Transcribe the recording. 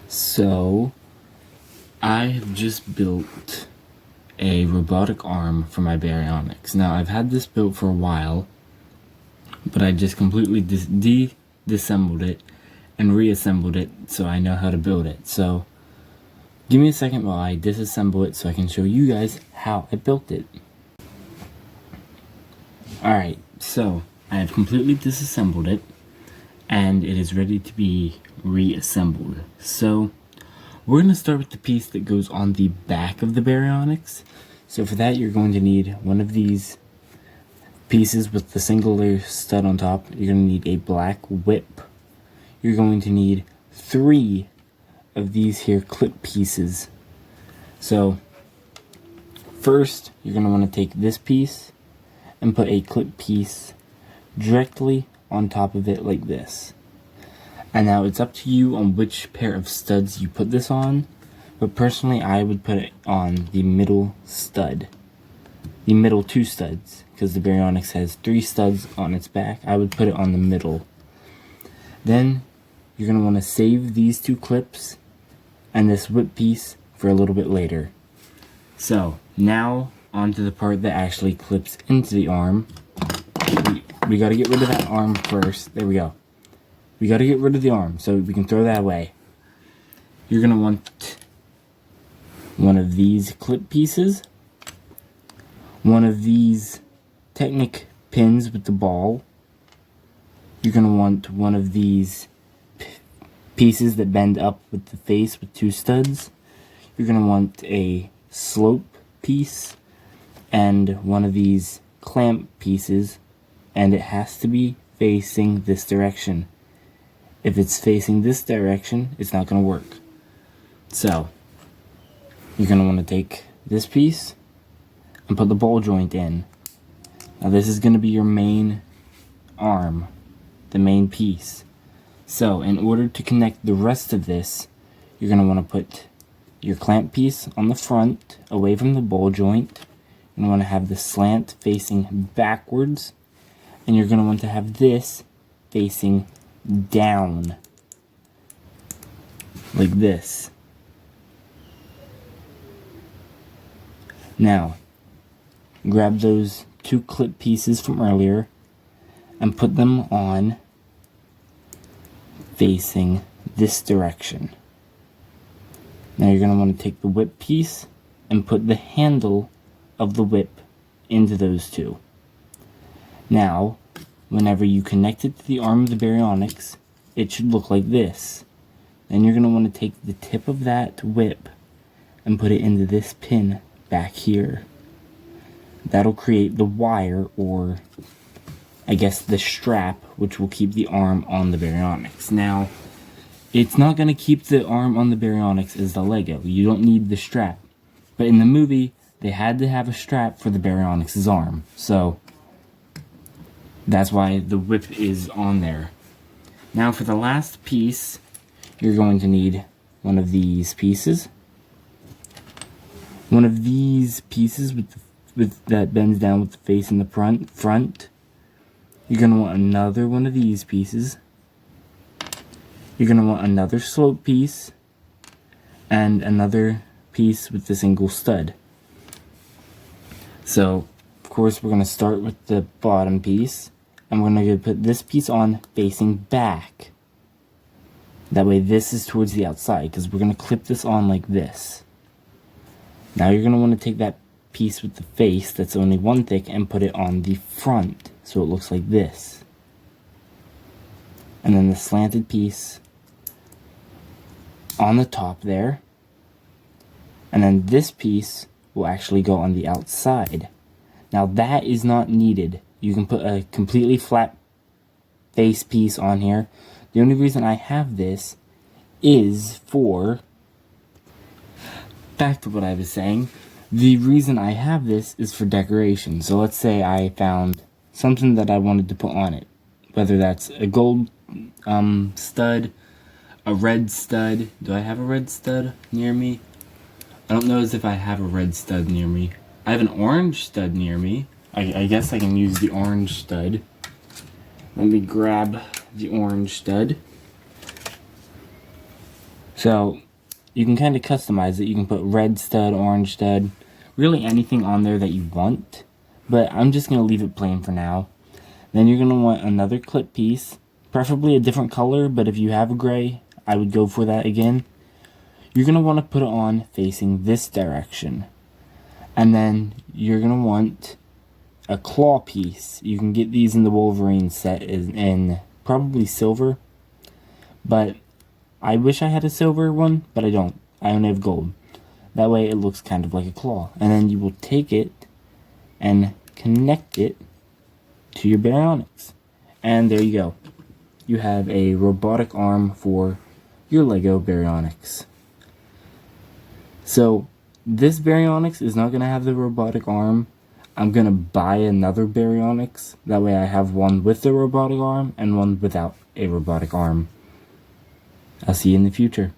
So, I have just built a robotic arm for my Baryonyx. Now, I've had this built for a while, but I just completely disassembled it and reassembled it so I know how to build it. So, give me a second while I disassemble it so I can show you guys how I built it. Alright, so I have completely disassembled it, and it is ready to be reassembled. So, we're going to start with the piece that goes on the back of the Baryonyx. So for that, you're going to need one of these pieces with the single layer stud on top. You're going to need a black whip. You're going to need 3 of these here clip pieces. So first, you're going to want to take this piece and put a clip piece directly on top of it like this. And now it's up to you on which pair of studs you put this on, but personally I would put it on the middle stud. The middle 2 studs, because the Baryonyx has 3 studs on its back. I would put it on the middle. Then you're going to want to save these 2 clips and this whip piece for a little bit later. So now onto the part that actually clips into the arm. We got to get rid of that arm first. There we go. We got to get rid of the arm so we can throw that away. You're going to want one of these clip pieces, one of these Technic pins with the ball. You're going to want one of these pieces that bend up with the face with 2 studs. You're going to want a slope piece and one of these clamp pieces, and it has to be facing this direction. If it's facing this direction, it's not going to work. So, you're going to want to take this piece and put the ball joint in. Now this is going to be your main arm, the main piece. So, in order to connect the rest of this, you're going to want to put your clamp piece on the front, away from the ball joint. You're going to want to have the slant facing backwards, and you're going to want to have this facing down like this. Now grab those 2 clip pieces from earlier and put them on facing this direction. Now you're going to want to take the whip piece and put the handle of the whip into those 2. Now whenever you connect it to the arm of the Baryonyx, it should look like this. Then you're going to want to take the tip of that whip and put it into this pin back here. That'll create the wire, or I guess the strap, which will keep the arm on the Baryonyx. Now, it's not going to keep the arm on the Baryonyx as the Lego. You don't need the strap. But in the movie, they had to have a strap for the Baryonyx's arm. So that's why the whip is on there. Now for the last piece, you're going to need one of these pieces. One of these pieces with that bends down with the face in the front. You're going to want another one of these pieces. You're going to want another slope piece and another piece with the single stud. So, of course, we're going to start with the bottom piece. And we're going to put this piece on facing back. That way this is towards the outside, because we're going to clip this on like this. Now you're going to want to take that piece with the face that's only 1 thick and put it on the front, so it looks like this. And then the slanted piece on the top there. And then this piece will actually go on the outside. Now that is not needed. You can put a completely flat face piece on here. The only reason I have this is for, back to what I was saying, the reason I have this is for decoration. So let's say I found something that I wanted to put on it. Whether that's a gold stud, a red stud. Do I have a red stud near me? I don't know as if I have a red stud near me. I have an orange stud near me. I guess I can use the orange stud. Let me grab the orange stud. So you can kind of customize it. You can put red stud, orange stud, really anything on there that you want. But I'm just going to leave it plain for now. Then you're going to want another clip piece, preferably a different color, but if you have a gray, I would go for that again. You're going to want to put it on facing this direction. And then you're going to want a claw piece. You can get these in the Wolverine set in probably silver. But I wish I had a silver one, but I don't. I only have gold. That way it looks kind of like a claw. And then you will take it and connect it to your Baryonyx. And there you go. You have a robotic arm for your Lego Baryonyx. So this Baryonyx is not going to have the robotic arm. I'm going to buy another Baryonyx. That way I have one with the robotic arm and one without a robotic arm. I'll see you in the future.